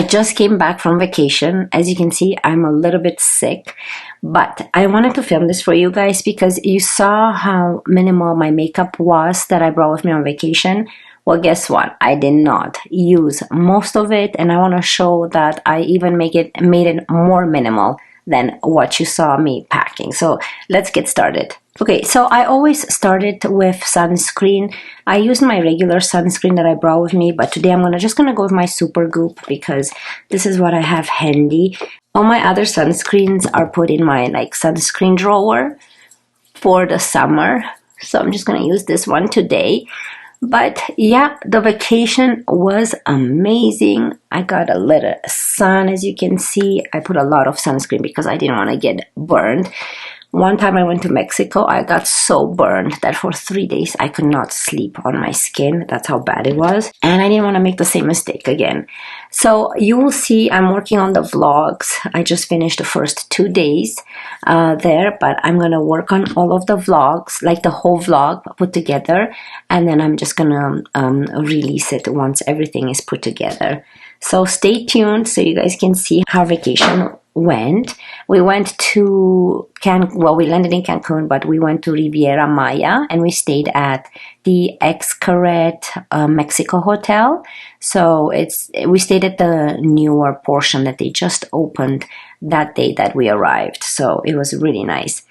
I just came back from vacation. As you can see, I'm a little bit sick, but I wanted to film this for you guys because you saw how minimal my makeup was that I brought with me on vacation. Well, guess what? I did not use most of it, and I want to show that I even made it more minimal than what you saw me packing. So let's get started. Okay, so I always started with sunscreen. I used my regular sunscreen that I brought with me, but today I'm just gonna go with my Supergoop because this is what I have handy. All my other sunscreens are put in my sunscreen drawer for the summer. So I'm just gonna use this one today. But yeah, the vacation was amazing. I got a little sun, as you can see. I put a lot of sunscreen because I didn't want to get burned. One time I went to Mexico, I got so burned that for 3 days I could not sleep on my skin. That's how bad it was. And I didn't want to make the same mistake again. So you will see I'm working on the vlogs. I just finished the first 2 days there, but I'm going to work on all of the vlogs, like the whole vlog put together. And then I'm just going to release it once everything is put together. So stay tuned so you guys can see how vacation went. We went to we landed in Cancun, but we went to Riviera Maya and we stayed at the Xcaret Mexico Hotel. So we stayed at the newer portion that they just opened that day that we arrived. So it was really nice.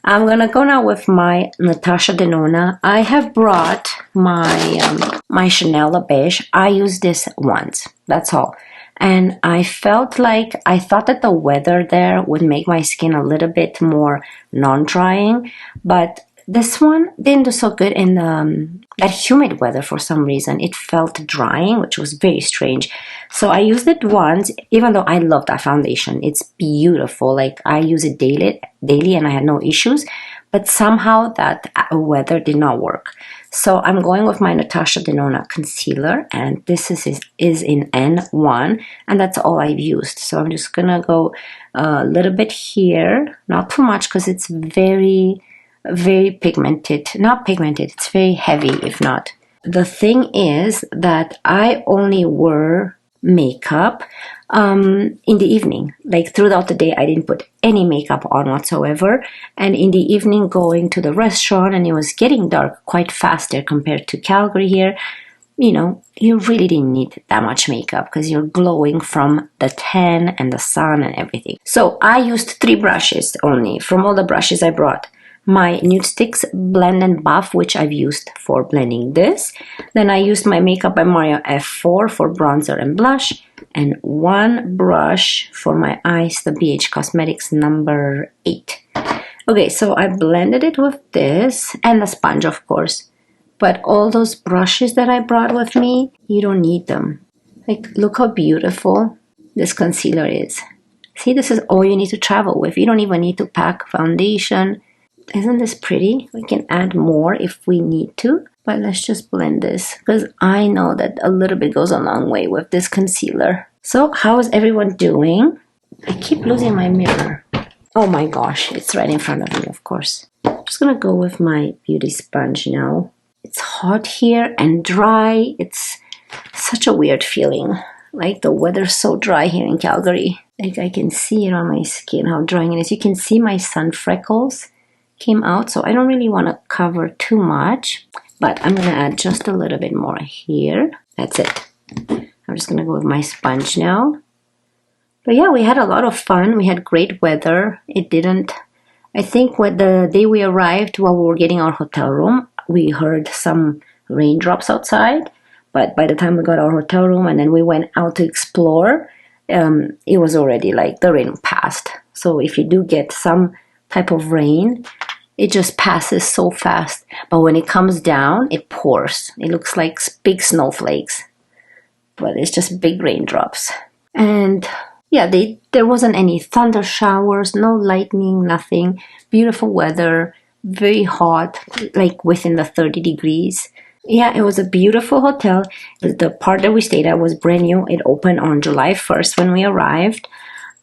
I'm gonna go now with my Natasha Denona. I have brought my Chanel beige. I used this once, that's all. And I thought that the weather there would make my skin a little bit more non-drying, but this one didn't do so good in that humid weather for some reason. It felt drying, which was very strange. So I used it once, even though I love that foundation. It's beautiful. I use it daily and I had no issues, but somehow that weather did not work. So I'm going with my Natasha Denona concealer, and this is in N1, and that's all I've used. So I'm just gonna go a little bit here, not too much because it's very pigmented. Not pigmented, it's very heavy, if not. The thing is that I only wear makeup in the evening. Throughout the day I didn't put any makeup on whatsoever, and in the evening going to the restaurant, and it was getting dark quite fast there compared to Calgary here. You really didn't need that much makeup because you're glowing from the tan and the sun and everything. So I used 3 brushes only from all the brushes I brought. My Nudestix Blend and Buff, which I've used for blending this. Then I used my Makeup by Mario F4 for bronzer and blush. And 1 brush for my eyes, the BH Cosmetics number 8. Okay, so I blended it with this and the sponge, of course. But all those brushes that I brought with me, you don't need them. Look how beautiful this concealer is. See, this is all you need to travel with. You don't even need to pack foundation. Isn't this pretty? We can add more if we need to, but let's just blend this because I know that a little bit goes a long way with this concealer. So how is everyone doing? I keep losing my mirror. Oh my gosh, it's right in front of me, of course. I'm just gonna go with my beauty sponge now. It's hot here and dry. It's such a weird feeling. The weather's so dry here in Calgary. I can see it on my skin, how drying it is. You can see my sun freckles came out, so I don't really want to cover too much, but I'm going to add just a little bit more here. That's it. I'm just going to go with my sponge now. But yeah, we had a lot of fun. We had great weather. I think when the day we arrived, while we were getting our hotel room, we heard some raindrops outside, but by the time we got our hotel room and then we went out to explore, it was already the rain passed. So if you do get some type of rain, it just passes so fast, but when it comes down, it pours. It looks like big snowflakes, but it's just big raindrops. And yeah, there wasn't any thunder showers, no lightning, nothing. Beautiful weather, very hot, within the 30 degrees. Yeah, it was a beautiful hotel. The part that we stayed at was brand new. It opened on July 1st when we arrived.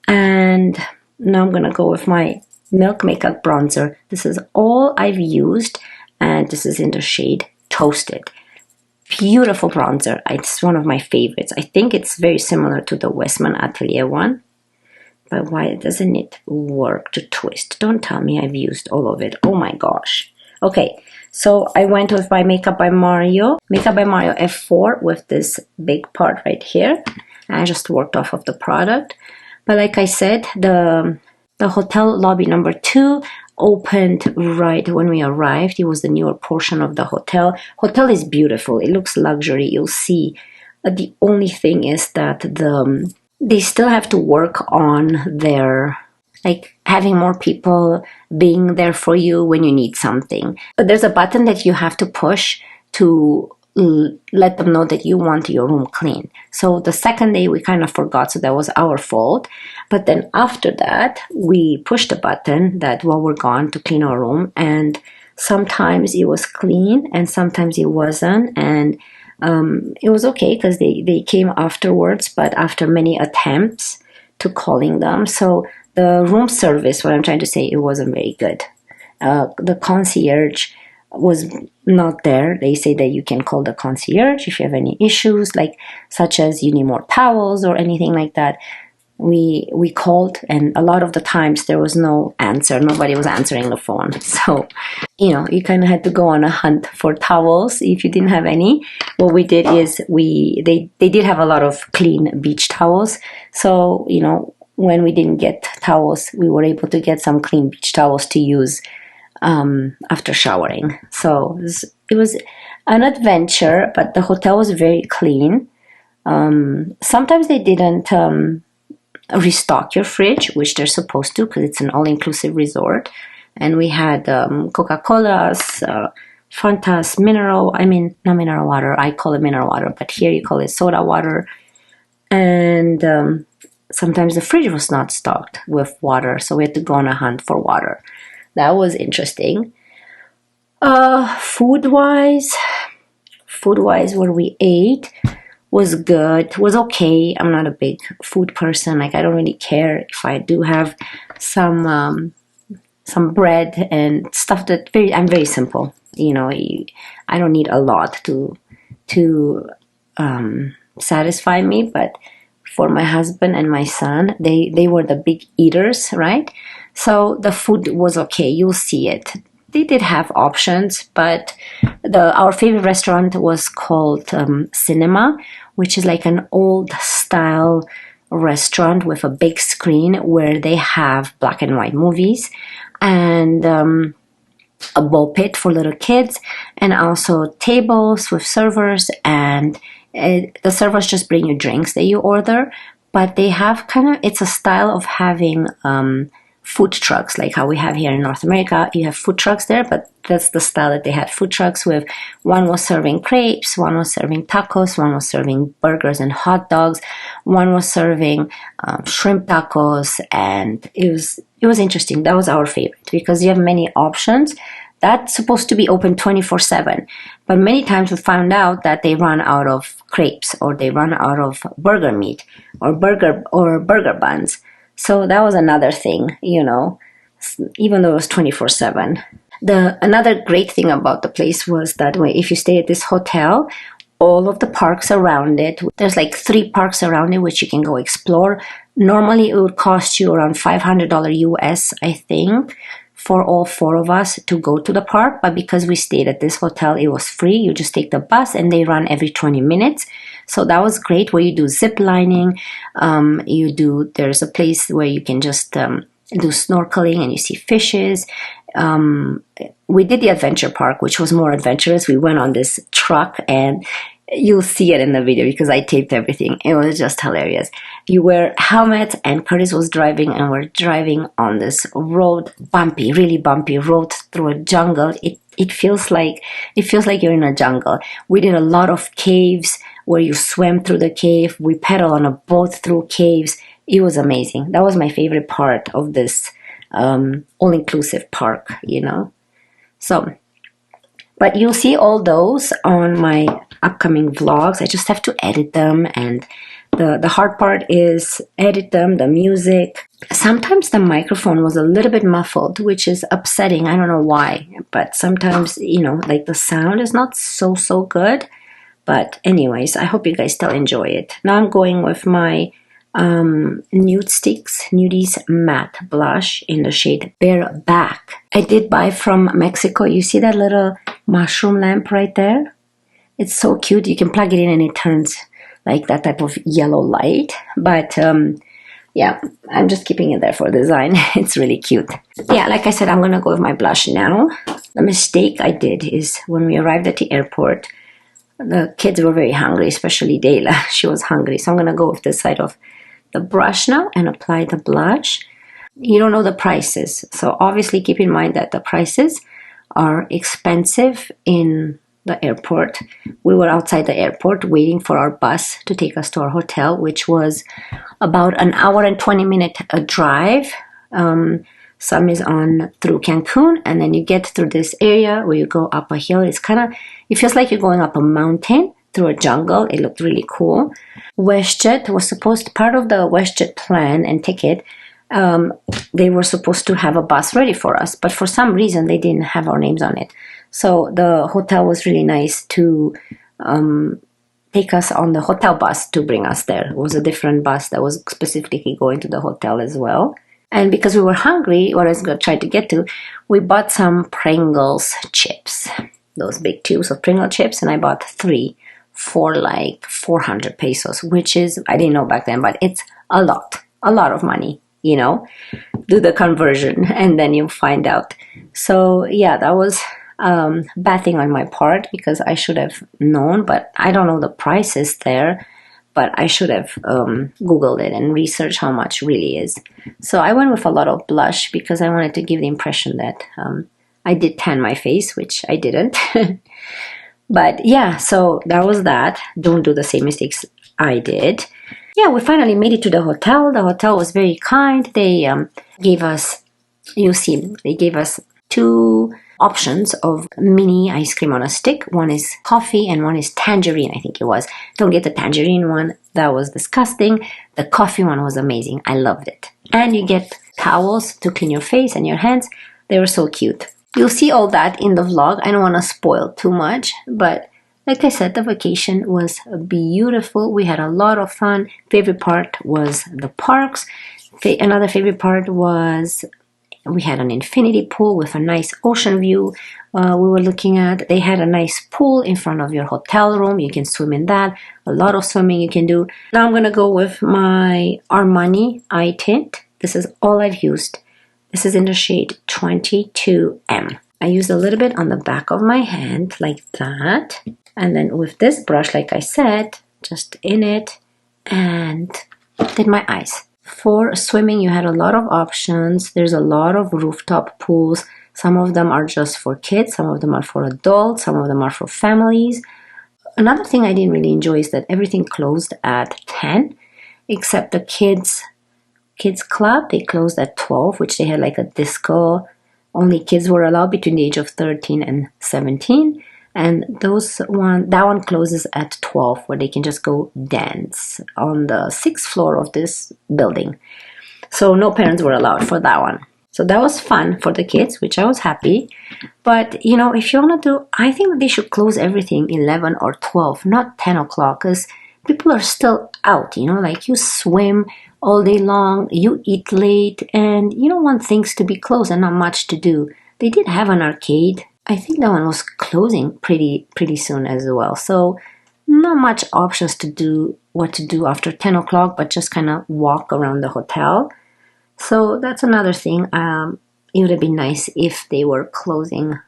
And now I'm gonna go with my Milk Makeup Bronzer. This is all I've used, and this is in the shade Toasted. Beautiful bronzer. It's one of my favorites. I think it's very similar to the Westman Atelier one. But why doesn't it work to twist? Don't tell me I've used all of it. Oh my gosh. Okay, so I went with my Makeup by Mario F4 with this big part right here. I just worked off of the product. But like I said, the hotel lobby number 2 opened right when we arrived. It was the newer portion of the hotel. Hotel is beautiful. It looks luxury. You'll see. The only thing is that they still have to work on their, like, having more people being there for you when you need something. But there's a button that you have to push to let them know that you want your room clean. So the second day we kind of forgot, so that was our fault. But then after that, we pushed a button that while we're gone to clean our room, and sometimes it was clean and sometimes it wasn't, and it was okay because they came afterwards, but after many attempts to calling them. So the room service, what I'm trying to say, it wasn't very good. The concierge was not there. They say that you can call the concierge if you have any issues, like such as you need more towels or anything like that. We called, and a lot of the times there was no answer. Nobody was answering the phone. So, you kind of had to go on a hunt for towels if you didn't have any. What we did is they did have a lot of clean beach towels. So, when we didn't get towels, we were able to get some clean beach towels to use after showering. So it was an adventure, but the hotel was very clean. Sometimes they didn't restock your fridge, which they're supposed to because it's an all-inclusive resort. And we had Coca-Colas, Fantas, not mineral water, I call it mineral water, but here you call it soda water. And sometimes the fridge was not stocked with water, so we had to go on a hunt for water. That was interesting. Food-wise, where we ate was good, was okay. I'm not a big food person. Like, I don't really care if I do have some bread and stuff that I'm very simple. I don't need a lot to satisfy me, but for my husband and my son, they were the big eaters, right? So the food was okay. You'll see it. They did have options, but our favorite restaurant was called Cinema, which is like an old style restaurant with a big screen where they have black and white movies and a ball pit for little kids, and also tables with servers, and the servers just bring you drinks that you order, but they have it's a style of having food trucks, like how we have here in North America. You have food trucks there, but that's the style that they had food trucks with. One was serving crepes, one was serving tacos, one was serving burgers and hot dogs, one was serving shrimp tacos, and it was interesting. That was our favorite because you have many options. That's supposed to be open 24/7, but many times we found out that they run out of crepes or they run out of burger meat or burger buns. So that was another thing, even though it was 24/7. Another great thing about the place was that if you stay at this hotel, all of the parks around it, there's like 3 parks around it which you can go explore. Normally it would cost you around $500 US, I think, for all 4 of us to go to the park, but because we stayed at this hotel, it was free. You just take the bus and they run every 20 minutes. So that was great, where you do zip lining. There's a place where you can just do snorkeling and you see fishes. We did the adventure park, which was more adventurous. We went on this truck, and you'll see it in the video because I taped everything. It was just hilarious. You wear helmets, and Curtis was driving, and we're driving on this road, really bumpy road through a jungle. It feels like you're in a jungle. We did a lot of caves where you swim through the cave. We pedal on a boat through caves. It was amazing. That was my favorite part of this all-inclusive park, So, but you'll see all those on my upcoming vlogs. I just have to edit them, and the hard part is edit them, the music. Sometimes the microphone was a little bit muffled, which is upsetting. I don't know why, but sometimes, like the sound is not so good. But anyways, I hope you guys still enjoy it. Now I'm going with my Nudies matte blush in the shade Bareback. I did buy from Mexico. You see that little mushroom lamp right there? It's so cute. You can plug it in and it turns like that type of yellow light. But yeah, I'm just keeping it there for design. It's really cute. Yeah, like I said, I'm going to go with my blush now. The mistake I did is when we arrived at the airport, the kids were very hungry, especially Dayla. She was hungry. So I'm going to go with this side of the brush now and apply the blush. You don't know the prices. So obviously keep in mind that the prices are expensive in the airport. We were outside the airport waiting for our bus to take us to our hotel, which was about an hour and 20-minute drive. Some is on through Cancun, and then you get through this area where you go up a hill. It feels like you're going up a mountain through a jungle. It looked really cool. WestJet was part of the WestJet plan and ticket. They were supposed to have a bus ready for us, but for some reason they didn't have our names on it. So the hotel was really nice to take us on the hotel bus to bring us there. It was a different bus that was specifically going to the hotel as well. And because we were hungry, what I was going to try to get to, we bought some Pringles chips, those big tubes of Pringle chips, and I bought 3 for like 400 pesos, which is, I didn't know back then, but it's a lot of money, you know. Do the conversion and then you'll find out. So yeah, that was bad thing on my part because I should have known, but I don't know the prices there. But I should have Googled it and researched how much really is. So I went with a lot of blush because I wanted to give the impression that I did tan my face, which I didn't. But yeah, so that was that. Don't do the same mistakes I did. Yeah, we finally made it to the hotel. The hotel was very kind. They gave us, they gave us 2 options of mini ice cream on a stick. One is coffee and one is tangerine, I think it was. Don't get the tangerine one. That was disgusting. The coffee one was amazing. I loved it. And you get towels to clean your face and your hands. They were so cute. You'll see all that in the vlog. I don't want to spoil too much, but like I said, the vacation was beautiful. We had a lot of fun. Favorite part was the parks. Another favorite part was we had an infinity pool with a nice ocean view. We were looking at, they had a nice pool in front of your hotel room. You can swim in that. A lot of swimming you can do. Now I'm going to go with my Armani eye tint. This is all I've used. This is in the shade 22M. I used a little bit on the back of my hand like that. And then with this brush, like I said, just in it and did my eyes. For swimming, you had a lot of options. There's a lot of rooftop pools. Some of them are just for kids. Some of them are for adults. Some of them are for families. Another thing I didn't really enjoy is that everything closed at 10, except the kids club. They closed at 12, which they had like a disco. Only kids were allowed between the age of 13 and 17. And that one closes at 12, where they can just go dance on the 6th floor of this building. So no parents were allowed for that one. So that was fun for the kids, which I was happy. But, you know, if you want to do, I think they should close everything 11 or 12, not 10 o'clock, because people are still out, you know, like you swim all day long, you eat late, and you don't want things to be closed and not much to do. They did have an arcade. I think that one was closing pretty soon as well. So not much options to do what to do after 10 o'clock, but just kind of walk around the hotel. So that's another thing. It would have been nice if they were closing.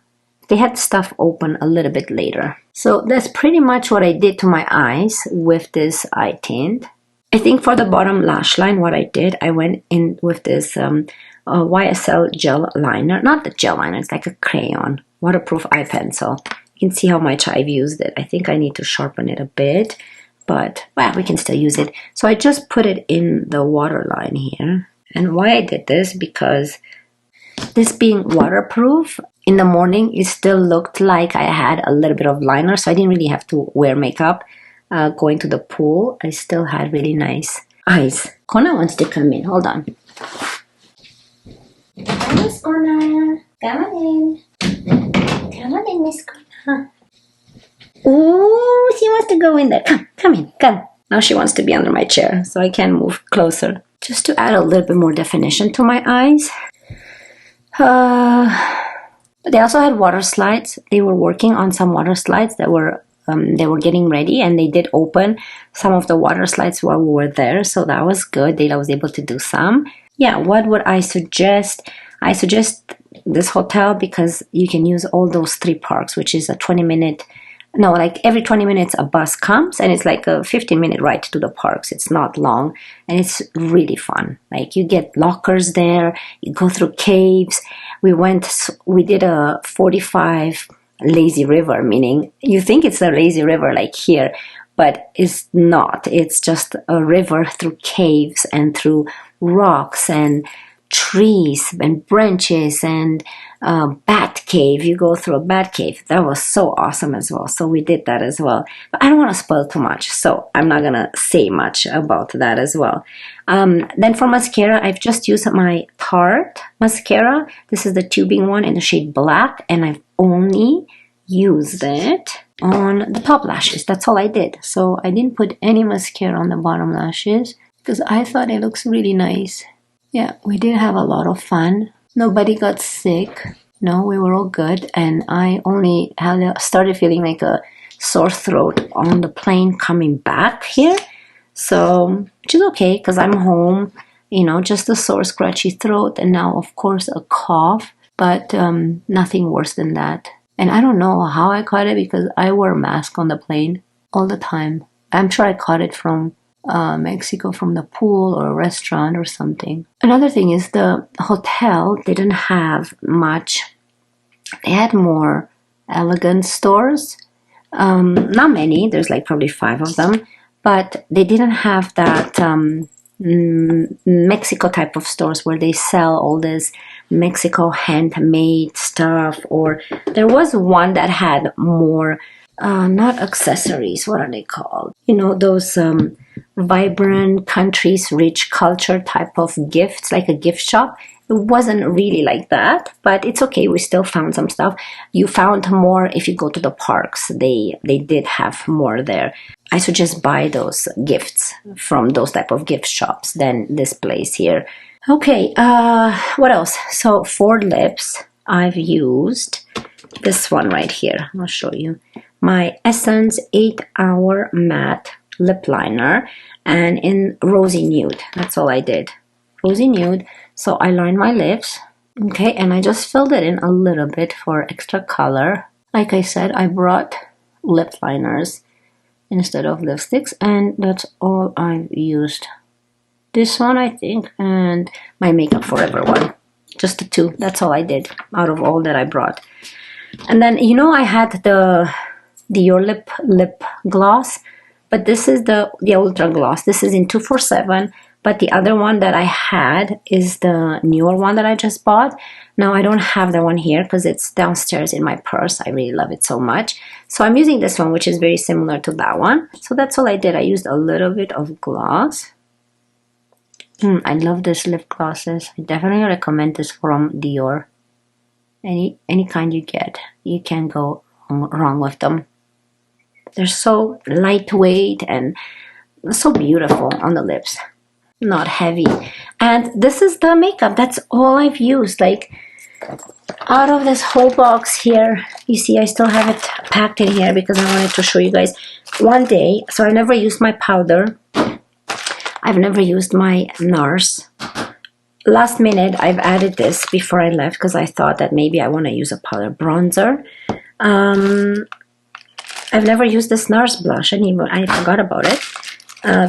They had stuff open a little bit later. So that's pretty much what I did to my eyes with this eye tint. I think for the bottom lash line, what I did, I went in with this YSL gel liner. Not the gel liner, it's like a crayon. Waterproof eye pencil. You can see how much I've used it. I think I need to sharpen it a bit, but well, we can still use it. So I just put it in the waterline here. And why I did this, because this being waterproof, in the morning it still looked like I had a little bit of liner, so I didn't really have to wear makeup. Going to the pool, I still had really nice eyes. Kona wants to come in. Hold on. Hi, Miss Kona. Come on in. Come on in, Miss Kona. Oh, she wants to go in there. Come in, come. Now she wants to be under my chair, so I can move closer. Just to add a little bit more definition to my eyes. They also had water slides. They were working on some water slides that were they were getting ready, and they did open some of the water slides while we were there, so that was good. I was able to do some. Yeah, what would I suggest? I suggest this hotel because you can use all those 3 parks, which is a 20-minute, no, like every 20 minutes a bus comes, and it's like a 15-minute ride to the parks. It's not long, and it's really fun. Like you get lockers there, you go through caves. We did a 45 lazy river, meaning you think it's a lazy river like here, but it's not. It's just a river through caves and through rocks and trees and branches and bat cave. You go through a bat cave. That was so awesome as well. So we did that as well. But I don't want to spoil too much, so I'm not gonna say much about that as well. Then for mascara, I've just used my Tarte mascara. This is the tubing one in the shade black, and I've only used it on the top lashes. That's all I did. So I didn't put any mascara on the bottom lashes because I thought it looks really nice. Yeah, we did have a lot of fun. Nobody got sick. No, we were all good. And I only started feeling like a sore throat on the plane coming back here. So, which is okay because I'm home, you know, just a sore, scratchy throat. And now, of course, a cough, but nothing worse than that. And I don't know how I caught it because I wore a mask on the plane all the time. I'm sure I caught it from Mexico, from the pool or a restaurant or something. Another thing is the hotel didn't have much. They had more elegant stores. Not many. There's like probably 5 of them. But they didn't have that Mexico type of stores where they sell all this Mexico handmade stuff. Or there was one that had more, not accessories. What are they called? You know, those vibrant countries, rich culture type of gifts, like a gift shop. It wasn't really like that, but it's okay. We still found some stuff. You found more if you go to the parks. They did have more there. I suggest buy those gifts from those type of gift shops than this place here. Okay, what else? So for lips, I've used this one right here. I'll show you. My Essence 8-Hour Matte Lip Liner, and in Rosy Nude. That's all I did. Rosy Nude. So I lined my lips. Okay, and I just filled it in a little bit for extra color. Like I said, I brought lip liners instead of lipsticks, and that's all I've used. This one, I think, and my Makeup Forever one. Just the 2. That's all I did out of all that I brought. And then, you know, I had the Dior lip gloss, but this is the Ultra Gloss. This is in 247, but the other one that I had is the newer one that I just bought. Now, I don't have that one here because it's downstairs in my purse. I really love it so much. So I'm using this one, which is very similar to that one. So that's all I did. I used a little bit of gloss. I love this lip glosses. I definitely recommend this from Dior. Any kind you get, you can't go wrong with them. They're so lightweight and so beautiful on the lips. Not heavy. And this is the makeup. That's all I've used. Like, out of this whole box here, you see I still have it packed in here because I wanted to show you guys one day. So I never used my powder. I've never used my NARS. Last minute, I've added this before I left because I thought that maybe I want to use a powder bronzer. I've never used this NARS blush anymore. I forgot about it.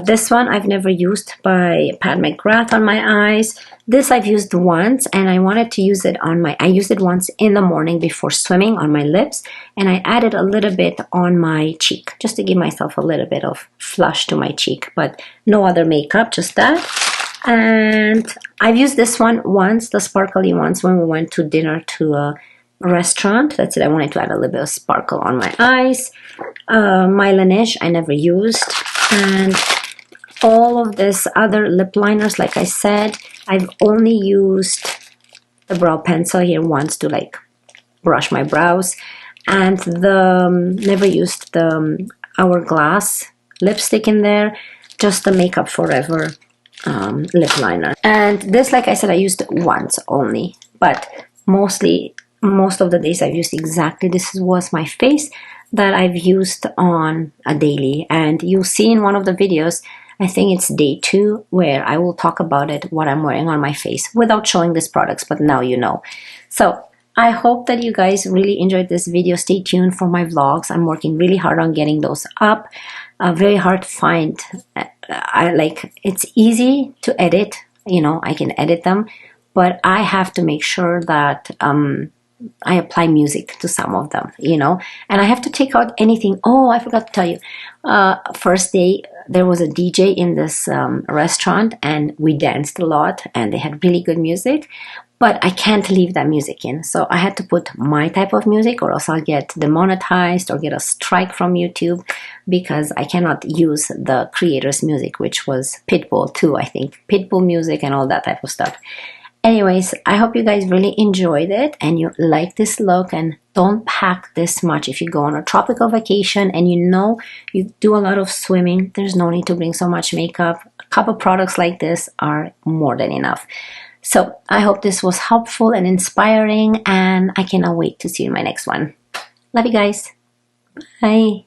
This one I've never used by Pat McGrath on my eyes. This I've used once, and I wanted to use it on my... I used it once in the morning before swimming on my lips, and I added a little bit on my cheek, just to give myself a little bit of flush to my cheek, but no other makeup, just that. And I've used this one once, the sparkly ones, when we went to dinner to a restaurant. That's it. I wanted to add a little bit of sparkle on my eyes. My Laneige I never used, and all of this other lip liners, like I said, I've only used the brow pencil here once to like brush my brows. and the never used the Hourglass lipstick in there, just the Makeup Forever lip liner. And this, like I said, I used it once only, but most of the days I've used exactly this was my face that I've used on a daily. And you'll see in one of the videos, I think it's day 2, where I will talk about it, what I'm wearing on my face without showing these products, but now you know. So I hope that you guys really enjoyed this video. Stay tuned for my vlogs. I'm working really hard on getting those up. Very hard to find. It's easy to edit, you know, I can edit them, but I have to make sure that I apply music to some of them, you know, and I have to take out anything. Oh, I forgot to tell you, first day there was a DJ in this restaurant, and we danced a lot, and they had really good music, but I can't leave that music in. So I had to put my type of music, or else I'll get demonetized or get a strike from YouTube, because I cannot use the creator's music, which was Pitbull too, I think. Pitbull music and all that type of stuff. Anyways, I hope you guys really enjoyed it and you like this look, and don't pack this much. If you go on a tropical vacation and you know you do a lot of swimming, there's no need to bring so much makeup. A couple products like this are more than enough. So I hope this was helpful and inspiring, and I cannot wait to see you in my next one. Love you guys. Bye.